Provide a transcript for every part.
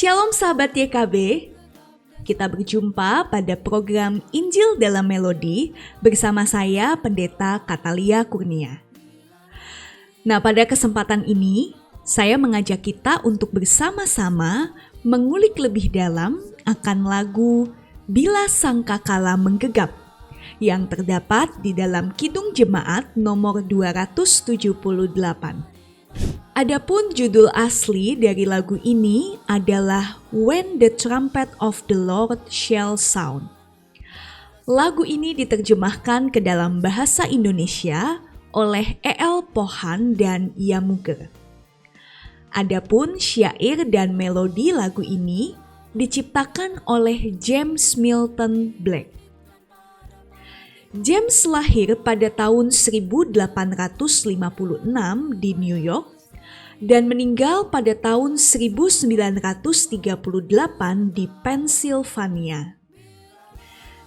Shalom sahabat YKB, kita berjumpa pada program Injil dalam Melodi bersama saya Pendeta Katalia Kurnia. Nah, pada kesempatan ini saya mengajak kita untuk bersama-sama mengulik lebih dalam akan lagu Bila Sangkakala Menggegap yang terdapat di dalam Kidung Jemaat nomor 278. Adapun judul asli dari lagu ini adalah When the Trumpet of the Lord Shall Sound. Lagu ini diterjemahkan ke dalam bahasa Indonesia oleh E.L. Pohan dan Yamuger. Adapun syair dan melodi lagu ini diciptakan oleh James Milton Black. James lahir pada tahun 1856 di New York dan meninggal pada tahun 1938 di Pennsylvania.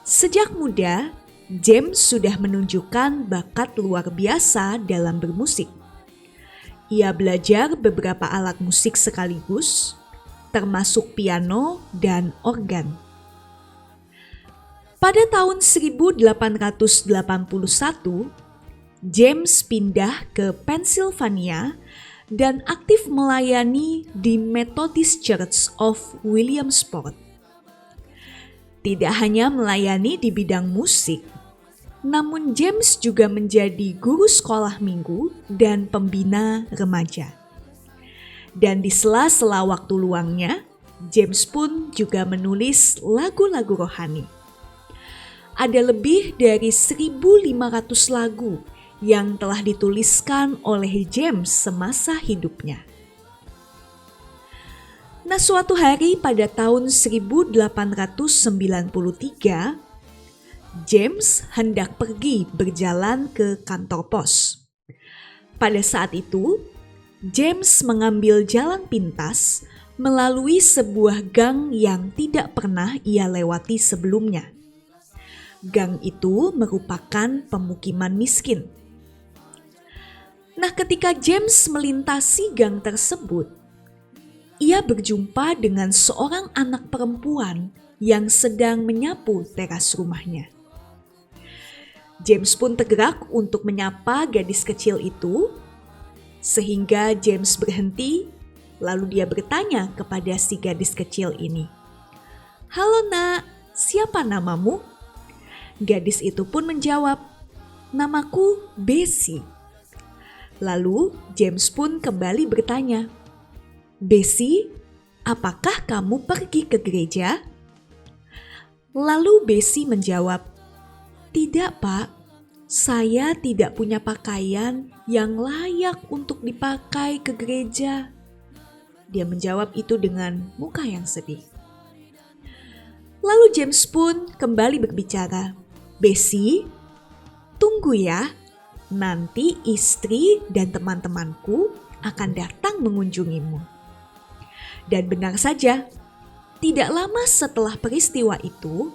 Sejak muda, James sudah menunjukkan bakat luar biasa dalam bermusik. Ia belajar beberapa alat musik sekaligus, termasuk piano dan organ. Pada tahun 1881, James pindah ke Pennsylvania dan aktif melayani di Methodist Church of Williamsport. Tidak hanya melayani di bidang musik, namun James juga menjadi guru sekolah minggu dan pembina remaja. Dan di sela-sela waktu luangnya, James pun juga menulis lagu-lagu rohani. Ada lebih dari 1.500 lagu yang telah dituliskan oleh James semasa hidupnya. Nah, suatu hari pada tahun 1893, James hendak pergi berjalan ke kantor pos. Pada saat itu, James mengambil jalan pintas melalui sebuah gang yang tidak pernah ia lewati sebelumnya. Gang itu merupakan pemukiman miskin. Nah, ketika James melintasi gang tersebut, ia berjumpa dengan seorang anak perempuan yang sedang menyapu teras rumahnya. James pun tergerak untuk menyapa gadis kecil itu, sehingga James berhenti, lalu dia bertanya kepada si gadis kecil ini, "Halo nak, siapa namamu?" Gadis itu pun menjawab, "Namaku Bessie." Lalu James pun kembali bertanya, "Bessie, apakah kamu pergi ke gereja?" Lalu Bessie menjawab, "Tidak, Pak. Saya tidak punya pakaian yang layak untuk dipakai ke gereja." Dia menjawab itu dengan muka yang sedih. Lalu James pun kembali berbicara, "Bessie, tunggu ya. Nanti istri dan teman-temanku akan datang mengunjungimu." Dan benar saja, tidak lama setelah peristiwa itu,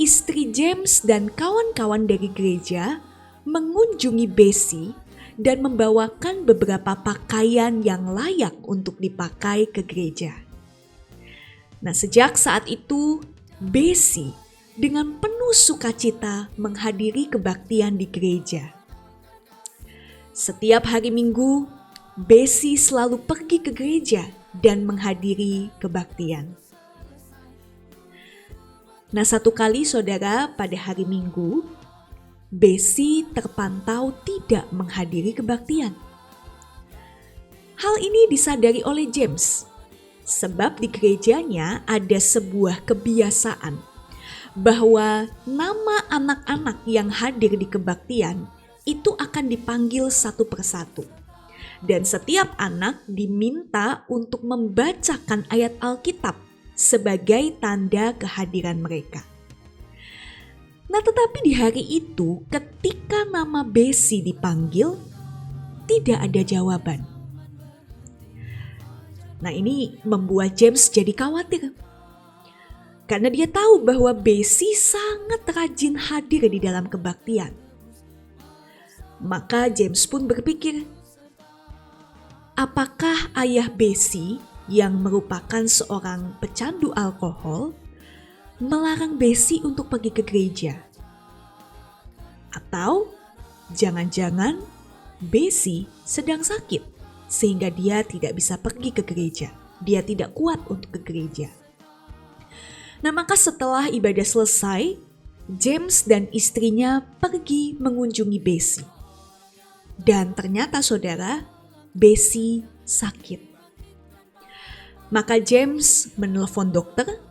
istri James dan kawan-kawan dari gereja mengunjungi Bessie dan membawakan beberapa pakaian yang layak untuk dipakai ke gereja. Nah, sejak saat itu, Bessie dengan penuh sukacita menghadiri kebaktian di gereja. Setiap hari Minggu, Bessie selalu pergi ke gereja dan menghadiri kebaktian. Nah, satu kali saudara, pada hari Minggu, Bessie terpantau tidak menghadiri kebaktian. Hal ini disadari oleh James, sebab di gerejanya ada sebuah kebiasaan bahwa nama anak-anak yang hadir di kebaktian itu akan dipanggil satu persatu. Dan setiap anak diminta untuk membacakan ayat Alkitab sebagai tanda kehadiran mereka. Nah, tetapi di hari itu ketika nama Bessie dipanggil, tidak ada jawaban. Nah, ini membuat James jadi khawatir. Karena dia tahu bahwa Bessie sangat rajin hadir di dalam kebaktian. Maka James pun berpikir, apakah ayah Bessie yang merupakan seorang pecandu alkohol melarang Bessie untuk pergi ke gereja. Atau jangan-jangan Bessie sedang sakit sehingga dia tidak bisa pergi ke gereja. Dia tidak kuat untuk ke gereja. Nah, maka setelah ibadah selesai, James dan istrinya pergi mengunjungi Bessie. Dan ternyata saudara, Bessie sakit. Maka James menelepon dokter.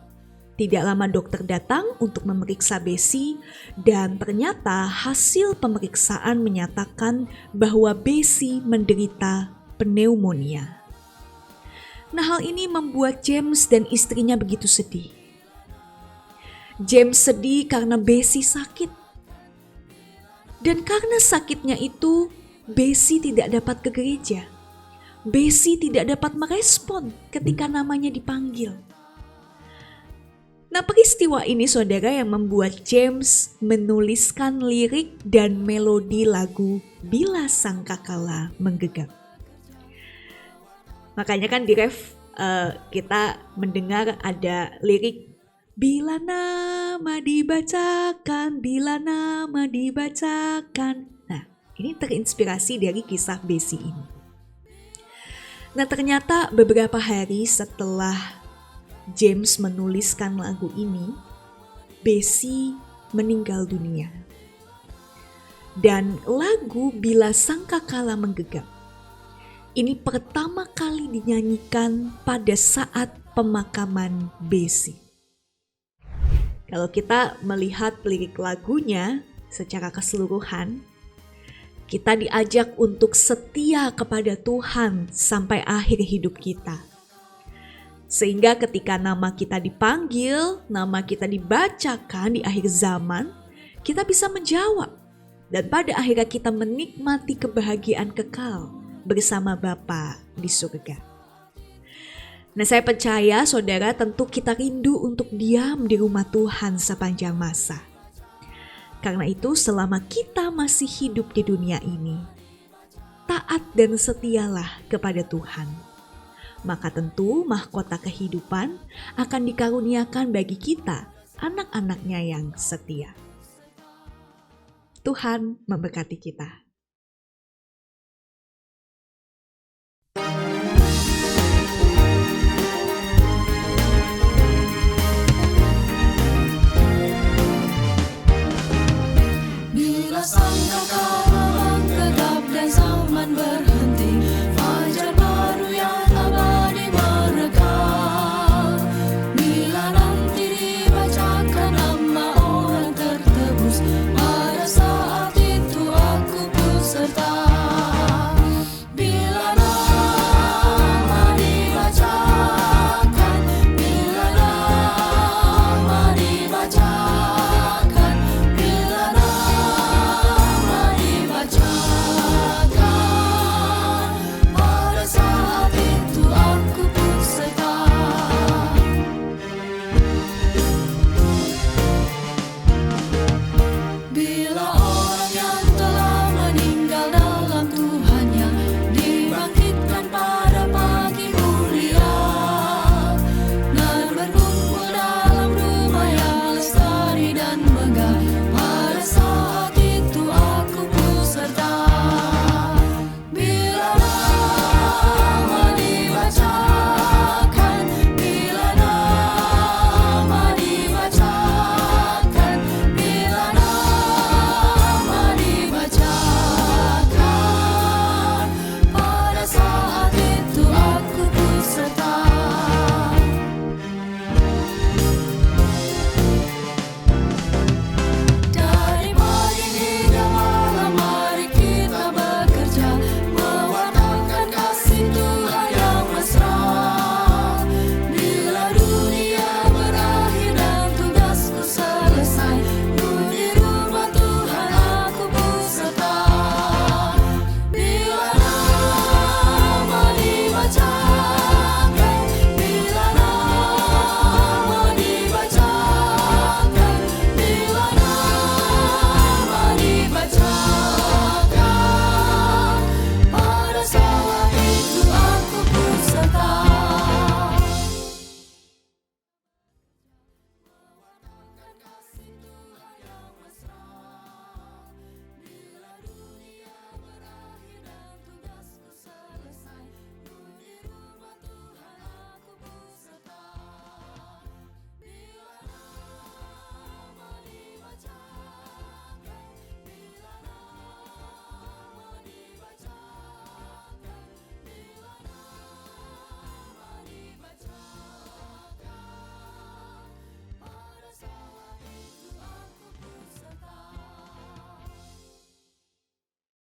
Tidak lama dokter datang untuk memeriksa Bessie dan ternyata hasil pemeriksaan menyatakan bahwa Bessie menderita pneumonia. Nah, hal ini membuat James dan istrinya begitu sedih. James sedih karena Bessie sakit. Dan karena sakitnya itu, Bessie tidak dapat ke gereja. Bessie tidak dapat merespon ketika namanya dipanggil. Nah, peristiwa ini saudara yang membuat James menuliskan lirik dan melodi lagu Bila Sangkakala Menggegap. Makanya kan di ref kita mendengar ada lirik bila nama dibacakan, bila nama dibacakan. Nah, ini terinspirasi dari kisah Bessie ini. Nah, ternyata beberapa hari setelah James menuliskan lagu ini, Bessie meninggal dunia. Dan lagu Bila Sangkakala Menggegap ini pertama kali dinyanyikan pada saat pemakaman Bessie. Kalau kita melihat lirik lagunya secara keseluruhan, kita diajak untuk setia kepada Tuhan sampai akhir hidup kita. Sehingga ketika nama kita dipanggil, nama kita dibacakan di akhir zaman, kita bisa menjawab. Dan pada akhirnya kita menikmati kebahagiaan kekal bersama Bapa di surga. Nah, saya percaya saudara tentu kita rindu untuk diam di rumah Tuhan sepanjang masa. Karena itu selama kita masih hidup di dunia ini, taat dan setialah kepada Tuhan. Maka tentu mahkota kehidupan akan dikaruniakan bagi kita, anak-anaknya yang setia. Tuhan memberkati kita.